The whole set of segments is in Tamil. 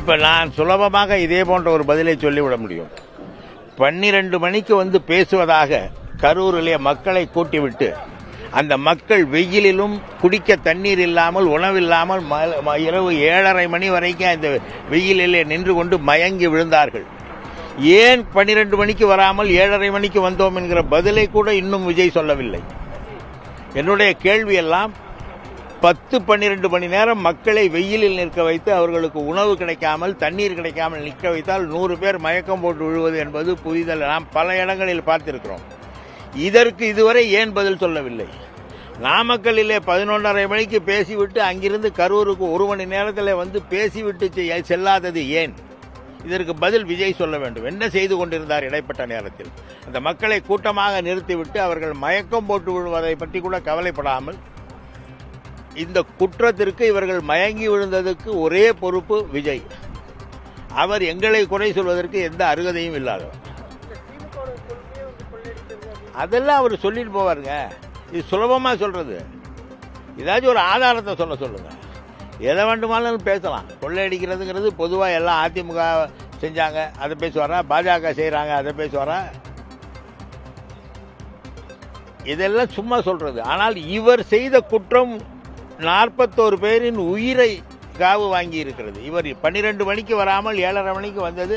இப்ப நான் சுலபமாக இதே போன்ற ஒரு பதிலை சொல்லிவிட முடியும். 12 மணிக்கு வந்து பேசுவதாக கரூரிலே மக்களை கூட்டிவிட்டு அந்த மக்கள் வெயிலிலும் குடிக்க தண்ணீர் இல்லாமல் உணவில்லாமல் இரவு 7:30 மணி வரைக்கும் அந்த வெயிலிலே நின்று கொண்டு மயங்கி விழுந்தார்கள். ஏன் 12 மணிக்கு வராமல் 7:30 மணிக்கு வந்தோம் என்கிற பதிலை கூட இன்னும் விஜய் சொல்லவில்லை. என்னுடைய கேள்வி எல்லாம் 10-12 மணி நேரம் மக்களை வெயிலில் நிற்க வைத்து அவர்களுக்கு உணவு கிடைக்காமல் தண்ணீர் கிடைக்காமல் நிற்க வைத்தால் 100 பேர் மயக்கம் போட்டு விழுவது என்பது புரிதல். நாம் பல இடங்களில் பார்த்திருக்கிறோம். இதற்கு இதுவரை ஏன் பதில் சொல்லவில்லை? நாமக்கல்லிலே 11:30 மணிக்கு பேசிவிட்டு அங்கிருந்து கரூருக்கு 1 மணி நேரத்தில் வந்து பேசிவிட்டு செல்லாதது ஏன்? இதற்கு பதில் விஜய் சொல்ல வேண்டும். என்ன செய்து கொண்டிருந்தார் இடைப்பட்ட நேரத்தில்? அந்த மக்களை கூட்டமாக நிறுத்திவிட்டு அவர்கள் மயக்கம் போட்டு விழுவதை பற்றி கூட கவலைப்படாமல் இந்த குற்றத்திற்கு இவர்கள் மயங்கி விழுந்ததற்கு ஒரே பொறுப்பு விஜய். அவர் எங்களை குறை சொல்வதற்கு எந்த அருகதையும் இல்லாதவர். அதெல்லாம் அவர் சொல்லிட்டு போவாருங்க. இது சுலபமா சொல்றது. ஏதாச்சும் ஒரு ஆதாரத்தை சொல்லுங்க. எதை வேண்டுமானாலும் பேசலாம். கொள்ளையடிக்கிறதுங்கிறது பொதுவாக எல்லாம் அதிமுக செஞ்சாங்க அதை பேசுவாரா, பாஜக செய்யறாங்க அதை பேசுவாரா? இதெல்லாம் சும்மா சொல்றது. ஆனால் இவர் செய்த குற்றம் 41 பேரின் உயிரை காவு வாங்கி இருக்கிறது. இவர் 12 மணிக்கு வராமல் 7:30 மணிக்கு வந்தது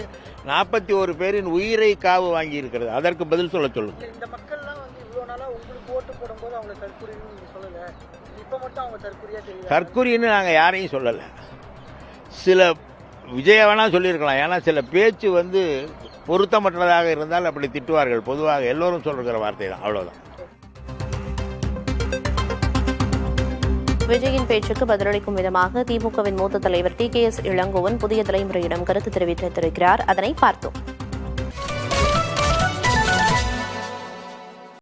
41 பேரின் உயிரை காவு வாங்கி இருக்கிறது. அதற்கு பதில் சொல்லுங்க. இந்த மக்கள்லாம் வந்து இவ்வளவு நாளா உங்களுக்கு ஓட்டு போடும்போது அவங்க தற்கொலைன்னு சொல்லல, இப்ப மட்டும் அவங்க தற்கொலையா தெரியும். தற்கொலைன்னு நாங்க யாரையும் சொல்லல. சில விஜய வேணா சொல்லியிருக்கலாம். ஏன்னா சில பேச்சு வந்து பொருத்தமற்றதாக இருந்தால் அப்படி திட்டுவார்கள். பொதுவாக எல்லோரும் சொல்லுகிற வார்த்தை தான், அவ்வளவுதான். விஜயின் பேச்சுக்கு பதிலளிக்கும் விதமாக திமுகவின் மூத்த தலைவர் TKS இளங்கோவன் புதிய தலைமுறையிடம் கருத்து தெரிவித்திருக்கிறார். அதனை பார்த்தோம்.